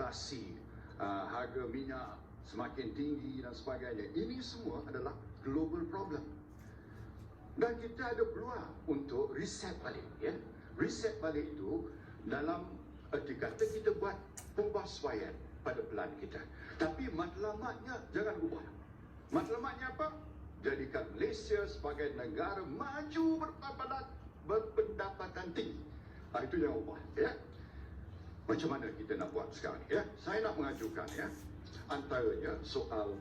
inflasi, harga minyak semakin tinggi dan sebagainya. Ini semua adalah global problem. Dan kita ada peluang untuk reset balik, ya. Reset balik itu dalam erti kata kita buat pembasuhan pada pelan kita. Tapi matlamatnya jangan ubah. Matlamatnya apa? Jadikan Malaysia sebagai negara maju berpendapatan tinggi. Itu yang ubah, ya. Macam mana kita nak buat sekarang, ya? Saya nak mengajukan, ya, antaranya soal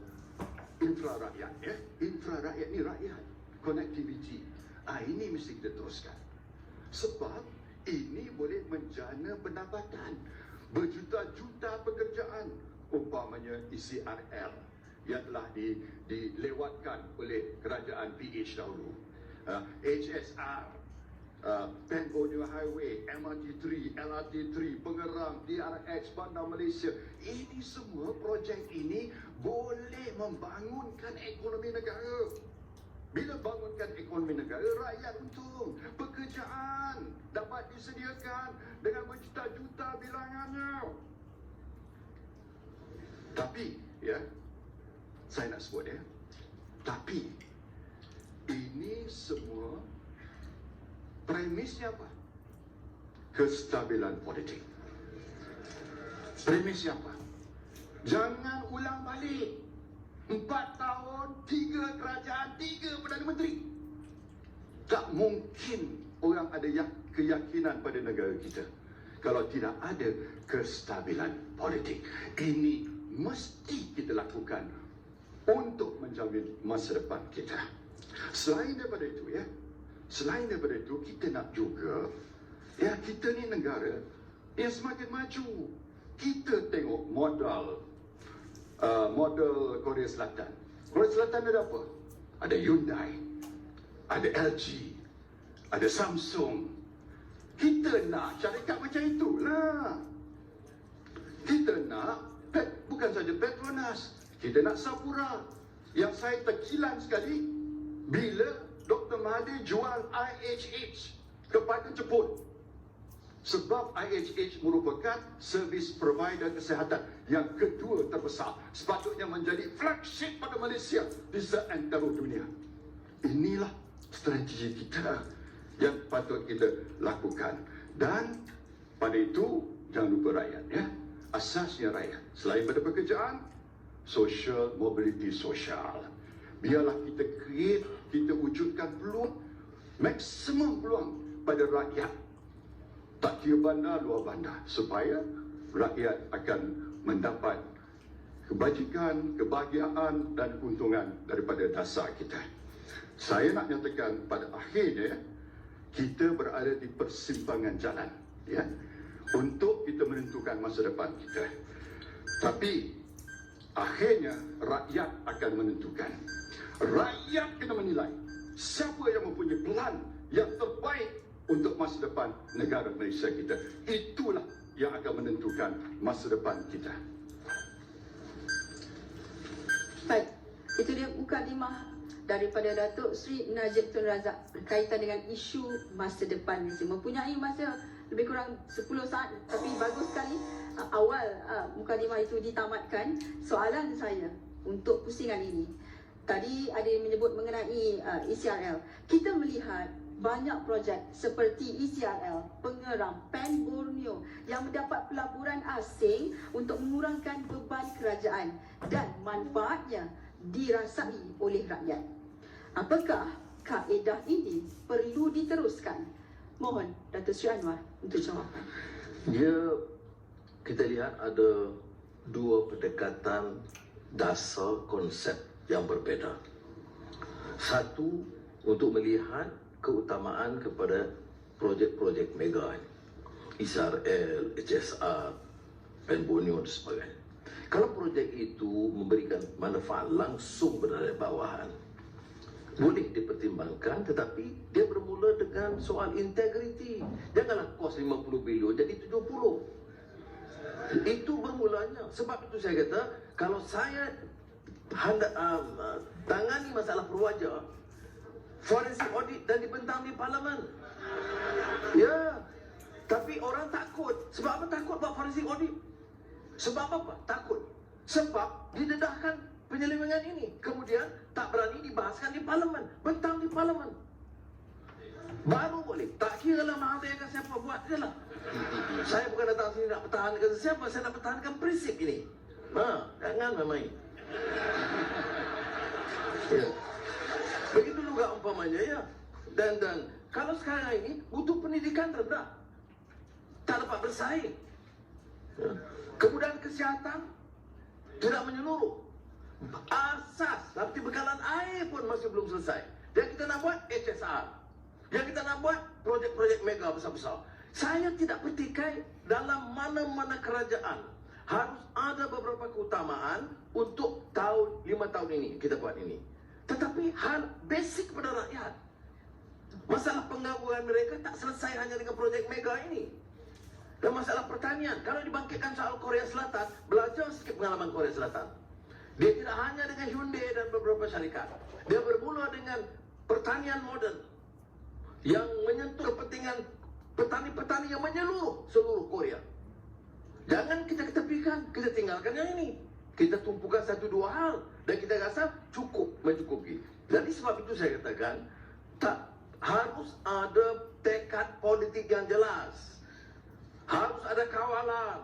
infra rakyat, ya. Infra rakyat ni rakyat, connectivity. Ini mesti kita teruskan. Sebab ini boleh menjana pendapatan. Berjuta-juta pekerjaan, umpamanya ECRL yang telah dilewatkan oleh kerajaan PH dahulu, HSR, Pengguna Highway, MRT3, LRT3, Pengerang, DRX, Bandar Malaysia. Ini semua projek ini boleh membangunkan ekonomi negara. Bila bangunkan ekonomi negara, rakyat untung. Pekerjaan dapat disediakan dengan berjuta-juta bilangannya. Tapi, ya, saya nak sebut, ya, tapi ini semua premisnya apa? Kestabilan politik. Premisnya apa? Jangan ulang balik 4 tahun, 3 kerajaan, 3 Perdana Menteri. Tak mungkin orang ada keyakinan pada negara kita kalau tidak ada kestabilan politik. Ini mesti kita lakukan untuk menjamin masa depan kita. Selain daripada itu, ya, selain daripada itu, kita nak juga, ya, kita ni negara yang semakin maju. Kita tengok modal Korea Selatan. Korea Selatan ada apa? Ada Hyundai, ada LG, ada Samsung. Kita nak syarikat macam itulah. Kita nak bukan saja Petronas, kita nak Sapura. Yang saya terkilan sekali bila Dr. Mahathir jual IHH kepada Jepun. Sebab IHH merupakan servis provider kesihatan yang kedua terbesar. Sepatutnya menjadi flagship pada Malaysia di seantero dunia. Inilah strategi kita yang patut kita lakukan. Dan pada itu, jangan lupa rakyat, ya. Asasnya rakyat. Selain pada pekerjaan, social mobility sosial. Biarlah kita create, kita wujudkan peluang, maksimum peluang pada rakyat. Tak kira bandar, luar bandar, supaya rakyat akan mendapat kebajikan, kebahagiaan dan keuntungan daripada dasar kita. Saya nak nyatakan pada akhirnya, kita berada di persimpangan jalan, ya, untuk kita menentukan masa depan kita. Tapi akhirnya rakyat akan menentukan. Rakyat kena menilai siapa yang mempunyai pelan yang terbaik untuk masa depan negara Malaysia kita. Itulah yang akan menentukan masa depan kita. Baik, itu dia mukadimah daripada Datuk Seri Najib Tun Razak berkaitan dengan isu masa depan Malaysia. Mempunyai masa lebih kurang 10 saat, tapi bagus sekali awal mukadimah itu ditamatkan. Soalan saya untuk pusingan ini, tadi ada yang menyebut mengenai ECRL. Kita melihat banyak projek seperti ECRL, Pengerang, Pen Borneo yang mendapat pelaburan asing untuk mengurangkan beban kerajaan dan manfaatnya dirasai oleh rakyat. Apakah kaedah ini perlu diteruskan? Mohon Datuk Seri Anwar untuk jawapan. Kita lihat ada dua pendekatan dasar konsep yang berbeza. Satu, untuk melihat keutamaan kepada projek-projek mega, ECRL, HSR, Pen Borneo dan sebagainya. Kalau projek itu memberikan manfaat langsung pada bawahan, boleh dipertimbangkan, tetapi dia bermula dengan soal integriti. Janganlah kos 50 bilion jadi 70. Itu bermulanya. Sebab itu saya kata, kalau saya tangani masalah perwaja, forensik audit dan dibentang di parlimen. Ya, tapi orang takut. Sebab apa takut buat forensik audit? Sebab apa? Takut. Sebab didedahkan penyelewengan ini. Kemudian tak berani dibahaskan di parlimen. Bentang di parlimen. Baru boleh. Tak kira lah Mahathir ke siapa buat je lah. Saya bukan datang sini nak pertahankan siapa. Saya nak pertahankan prinsip ini. Jangan main-main. Ya. Begitu juga umpamanya ya. Dan kalau sekarang ini butuh pendidikan rendah. Tak dapat bersaing. Ya. Kemudian kesihatan tidak menyeluruh. Asas seperti bekalan air pun masih belum selesai. Yang kita nak buat HSR. Yang kita nak buat projek-projek mega besar-besar. Saya tidak petikai dalam mana-mana kerajaan harus ada beberapa keutamaan untuk 5 tahun ini kita buat ini. Tetapi hal basic pada rakyat. Masalah penggabungan mereka tak selesai hanya dengan projek mega ini. Dan masalah pertanian, kalau dibangkitkan soal Korea Selatan, belajar sikit pengalaman Korea Selatan. Dia tidak hanya dengan Hyundai dan beberapa syarikat. Dia bermula dengan pertanian moden yang menyentuh kepentingan petani-petani yang menyeluruh seluruh Korea. Jangan kita ketepikan, kita tinggalkan yang ini. Kita tumpukan 1-2 hal dan kita rasa cukup, mencukupi. Jadi sebab itu saya katakan, tak harus ada tekad politik yang jelas. Harus ada kawalan,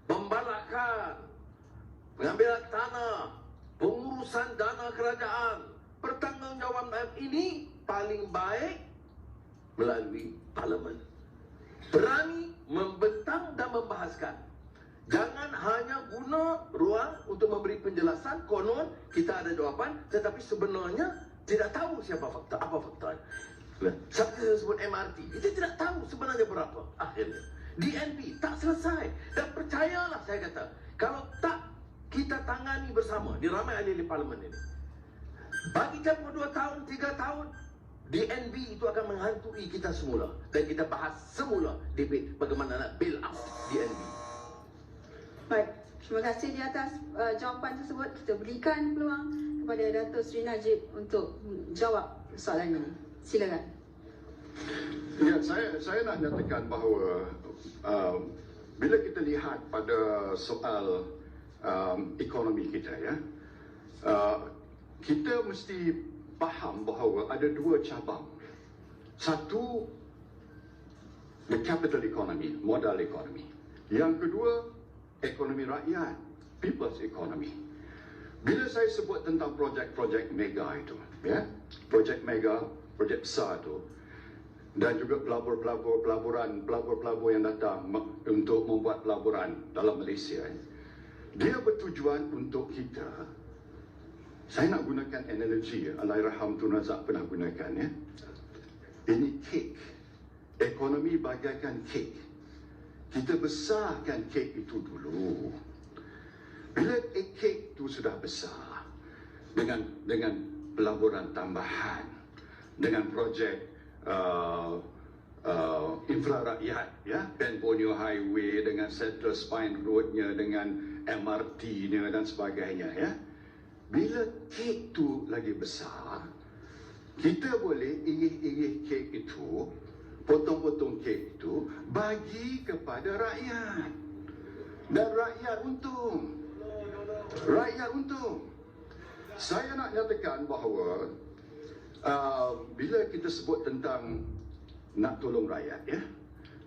pembalakan, pengambilan tanah, pengurusan dana kerajaan, pertanggungjawaban ini paling baik melalui parlimen. Berani membentang dan membahaskan. Jangan hanya guna ruang untuk memberi penjelasan, konon kita ada jawapan, tetapi sebenarnya tidak tahu apa faktanya. Seperti saya sebut MRT, kita tidak tahu sebenarnya berapa akhirnya. DNB tak selesai. Dan percayalah saya kata, kalau tak kita tangani bersama, diramai ahli parlimen ini, bagi tempoh 2 tahun, 3 tahun, DNB itu akan menghantui kita semula. Dan kita bahas semula debate bagaimana nak bail out DNB. Baik, terima kasih di atas jawapan tersebut. Kita berikan peluang kepada Dato' Seri Najib untuk jawab soalan ini. Silakan. Ya, saya nak nyatakan bahawa bila kita lihat pada soal ekonomi kita ya, kita mesti faham bahawa ada 2 cabang. Satu, the capital economy, modal economy. Yang kedua, ekonomi rakyat, people's economy. Bila saya sebut tentang projek-projek mega itu, ya, projek mega, projek besar itu, dan juga pelabur yang datang untuk membuat pelaburan dalam Malaysia, dia bertujuan untuk kita. Saya nak gunakan analogi Allahyarham Tun Razak pernah gunakan ya. Ini kek. Ekonomi bagaikan kek. Kita besarkan kek itu dulu. Bila kek itu sudah besar dengan pelaburan tambahan, dengan projek infra rakyat ya, Ben Borneo Highway dengan Central Spine Roadnya, dengan MRT-nya dan sebagainya ya. Bila kek itu lagi besar, kita boleh iris-iris kek itu, potong-potong kek itu, bagi kepada rakyat. Dan rakyat untung. Rakyat untung. Saya nak nyatakan bahawa bila kita sebut tentang nak tolong rakyat ya,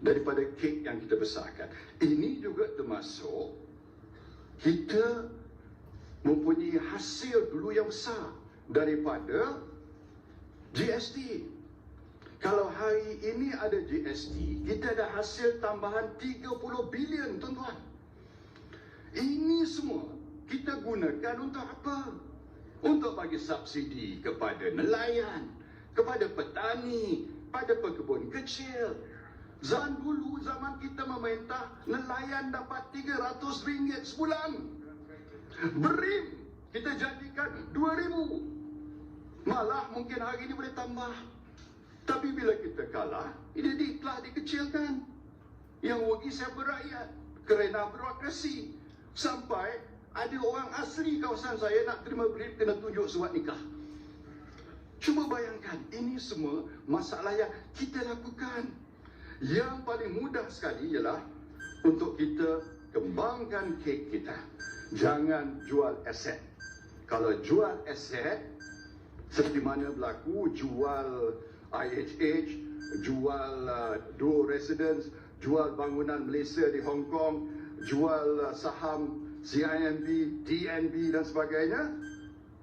daripada kek yang kita besarkan, ini juga termasuk kita mempunyai hasil dulu yang besar daripada GST. Kalau hari ini ada GST, kita ada hasil tambahan 30 bilion, tuan-tuan. Ini semua kita gunakan untuk apa? Untuk bagi subsidi kepada nelayan, kepada petani, pada pekebun kecil. Zaman kita memerintah, nelayan dapat RM300 sebulan. Berim kita jadikan 2,000. Malah mungkin hari ini boleh tambah. Tapi bila kita kalah, ini telah dikecilkan. Yang rugi siapa? Rakyat. Kerana birokrasi. Sampai ada orang asli kawasan saya nak terima berim, kena tunjuk surat nikah. Cuba bayangkan, ini semua masalah yang kita lakukan. Yang paling mudah sekali ialah untuk kita kembangkan kek kita. Jangan jual aset. Kalau jual aset, seperti mana berlaku, jual IHH, jual dual residence, jual bangunan Malaysia di Hong Kong, jual saham CIMB, DNB dan sebagainya,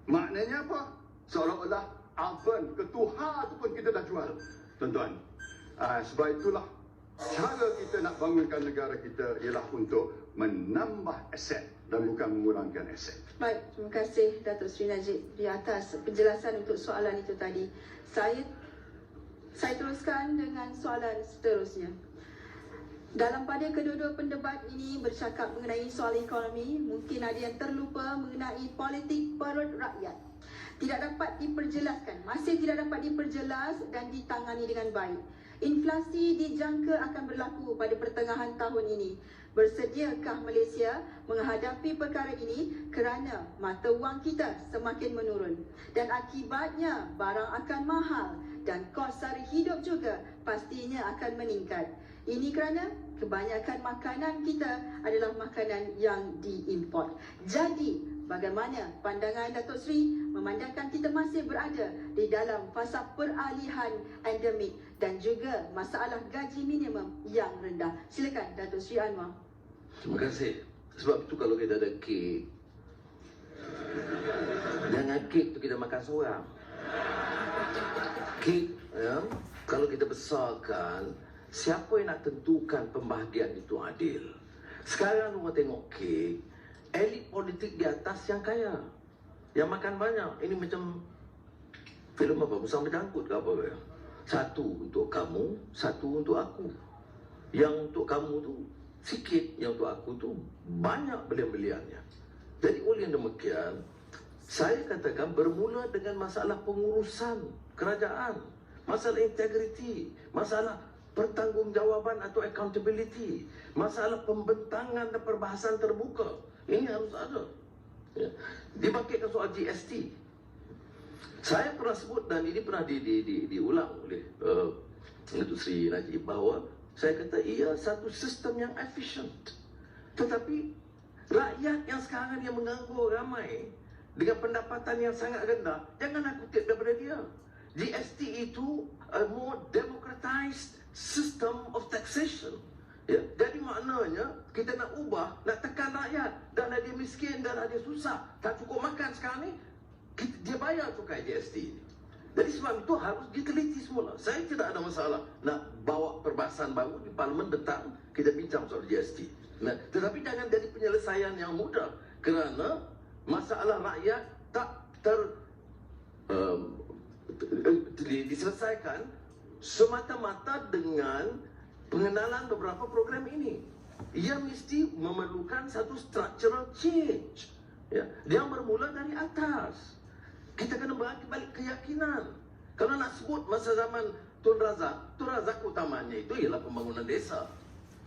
maknanya apa? Seolah-olah Alban, ketuha tu pun kita dah jual, tuan-tuan. Sebab itulah cara kita nak bangunkan negara kita ialah untuk menambah aset dan bukan mengurangkan aset. Baik, terima kasih Datuk Seri Najib di atas penjelasan untuk soalan itu tadi. Saya teruskan dengan soalan seterusnya. Dalam pada kedua-dua pendebat ini bercakap mengenai soal ekonomi, mungkin ada yang terlupa mengenai politik perut rakyat. Tidak dapat diperjelaskan, masih tidak dapat diperjelas dan ditangani dengan baik. Inflasi dijangka akan berlaku pada pertengahan tahun ini. Bersediakah Malaysia menghadapi perkara ini kerana mata wang kita semakin menurun dan akibatnya barang akan mahal dan kos sara hidup juga pastinya akan meningkat. Ini kerana kebanyakan makanan kita adalah makanan yang diimport. Jadi, bagaimana pandangan Datuk Seri memandangkan kita masih berada di dalam fasa peralihan endemik dan juga masalah gaji minimum yang rendah? Silakan Datuk Seri Anwar. Terima kasih. Sebab itu kalau kita ada kek, jangan kek tu kita makan seorang. Kek, ya, kalau kita besarkan, siapa yang nak tentukan pembahagian itu adil? Sekarang orang tengok kek, elit politik di atas yang kaya, yang makan banyak. Ini macam filem apa? Musang berjangkut ke apa ke? Satu untuk kamu, satu untuk aku. Yang untuk kamu tu sikit, yang untuk aku tu banyak belian-beliannya. Jadi oleh demikian, saya katakan bermula dengan masalah pengurusan kerajaan, masalah integriti, masalah pertanggungjawaban atau accountability, masalah pembentangan dan perbahasan terbuka. Ini harus ada. Ya. Dibangkitkan soal GST. Saya pernah sebut dan ini pernah diulang oleh Datuk Seri Najib bahawa saya kata ia satu sistem yang efisien. Tetapi rakyat yang sekarang yang menganggur ramai dengan pendapatan yang sangat rendah, jangan nak kutip daripada dia. GST itu a more democratized system of taxation. Ya, jadi maknanya kita nak ubah, nak tekan rakyat. Dah lah dia miskin, dah lah dia susah, tak cukup makan sekarang ni, dia bayar cukai GST. Jadi sebab itu harus diteliti semula. Saya tidak ada masalah nak bawa perbahasan baru di Parlimen datang, kita bincang soal GST. Nah, tetapi jangan jadi penyelesaian yang mudah kerana masalah rakyat tak diselesaikan semata-mata dengan pengenalan beberapa program ini. Ia mesti memerlukan satu structural change, ya, yang bermula dari atas. Kita kena balik keyakinan. Kalau nak sebut masa zaman Tun Razak utamanya itu ialah pembangunan desa.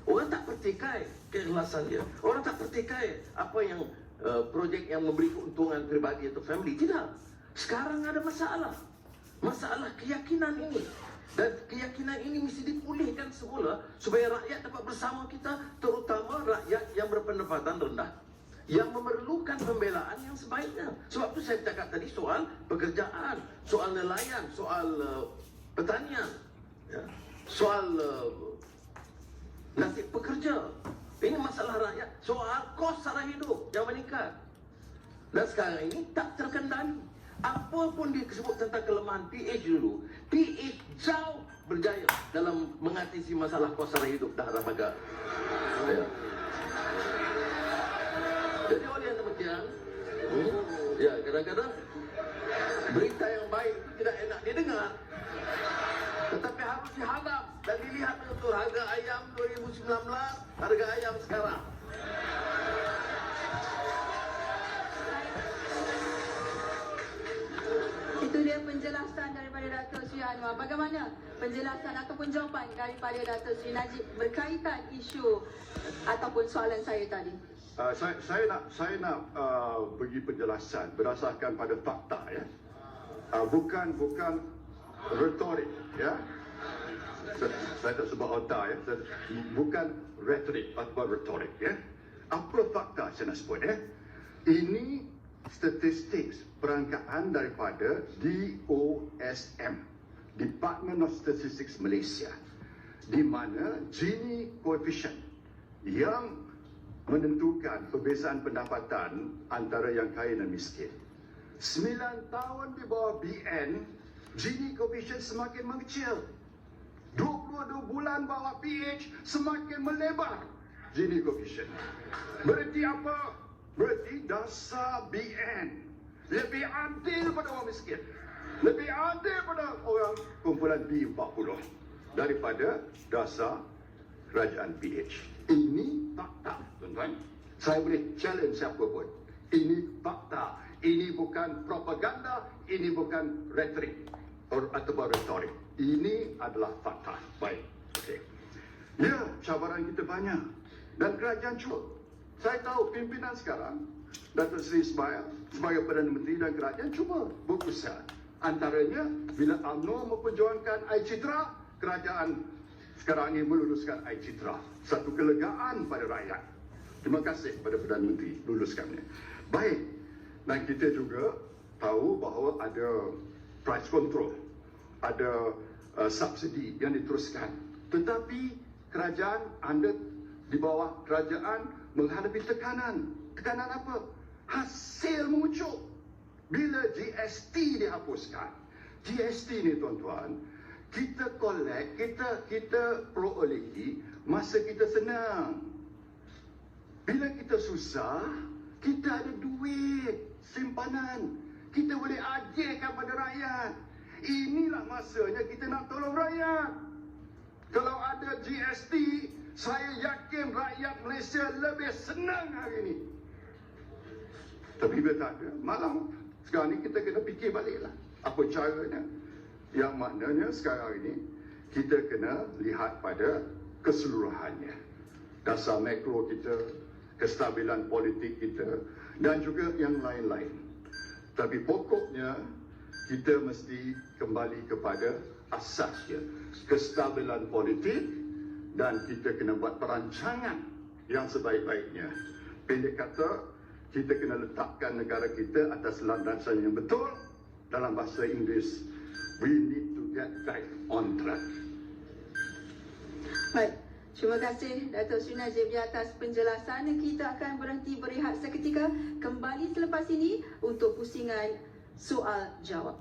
Orang tak pertikai keikhlasan dia. Orang tak pertikai apa yang projek yang memberi keuntungan pribadi atau family. Tidak. Sekarang ada masalah. Masalah keyakinan ini. Dan keyakinan ini mesti dipulihkan semula supaya rakyat dapat bersama kita, terutama rakyat yang berpendapatan rendah, yang memerlukan pembelaan yang sebaiknya. Sebab itu saya cakap tadi soal pekerjaan, soal nelayan, soal pertanian, ya, soal nasib pekerja. Ini masalah rakyat. Soal kos sara hidup yang meningkat. Dan sekarang ini tak terkendali. Apa pun dia sebut tentang kelemahan PH dulu, PH jauh berjaya dalam mengatasi masalah kos sara hidup dah agak. Ya. Jadi oleh yang demikian, ya kadang-kadang berita yang baik itu tidak enak didengar, tetapi harus dihadap dan dilihat betul harga ayam 2019, harga ayam sekarang. Itu dia penjelasan daripada Datuk Seri Anwar. Bagaimana penjelasan ataupun jawapan daripada Datuk Seri Najib berkaitan isu ataupun soalan saya tadi? Saya nak bagi penjelasan berdasarkan pada fakta, ya. Bukan retorik, ya. Saya tak sebut otak, ya. Bukan retorik atau retorik, ya. Apa fakta saya nak sebut Ini statistik perangkaan daripada DOSM, Department of Statistics Malaysia, di mana Gini coefficient yang menentukan perbezaan pendapatan antara yang kaya dan miskin. 9 tahun di bawah BN, Gini coefficient semakin mengecil. 22 bulan bawah PH semakin melebar Gini coefficient. Berarti apa? Berarti dasar BN lebih adil pada orang miskin, lebih adil pada orang kumpulan B40 daripada dasar kerajaan PH. Ini fakta, tuan-tuan. Saya boleh challenge siapa pun. Ini fakta. Ini bukan propaganda, ini bukan retorik atau retorik. Ini adalah fakta. Baik. Okey. Ya, cabaran kita banyak. Dan kerajaan cuba. Saya tahu pimpinan sekarang, Datuk Seri Ismail sebagai Perdana Menteri dan kerajaan cuba berusaha. Antaranya, bila UMNO memperjuangkan iCitra, kerajaan sekarang ini meluluskan iCitra. Satu kelegaan pada rakyat. Terima kasih kepada Perdana Menteri luluskannya. Baik. Dan kita juga tahu bahawa ada price control, ada subsidi yang diteruskan. Tetapi kerajaan anda di bawah kerajaan menghadapi tekanan. Tekanan apa? Hasil mengucuk. Bila GST dihapuskan. GST ni tuan-tuan, kita collect, kita perolehi masa kita senang. Bila kita susah, kita ada duit simpanan. Kita boleh agihkan pada rakyat. Inilah masanya kita nak tolong rakyat. Kalau ada GST, saya yakin rakyat Malaysia lebih senang hari ini. Tapi bila tak ada, malam. Sekarang ni kita kena fikir baliklah. Apa caranya? Yang maknanya sekarang ini, kita kena lihat pada keseluruhannya. Dasar makro kita, kestabilan politik kita, dan juga yang lain-lain. Tapi pokoknya, kita mesti kembali kepada asasnya. Kestabilan politik, dan kita kena buat perancangan yang sebaik-baiknya. Pendek kata, kita kena letakkan negara kita atas landasan yang betul. Dalam bahasa Inggeris, we need to get back on track. Baik, terima kasih Datuk Seri Najib di atas penjelasan. Kita akan berhenti berehat seketika. Kembali selepas ini untuk pusingan soal jawab.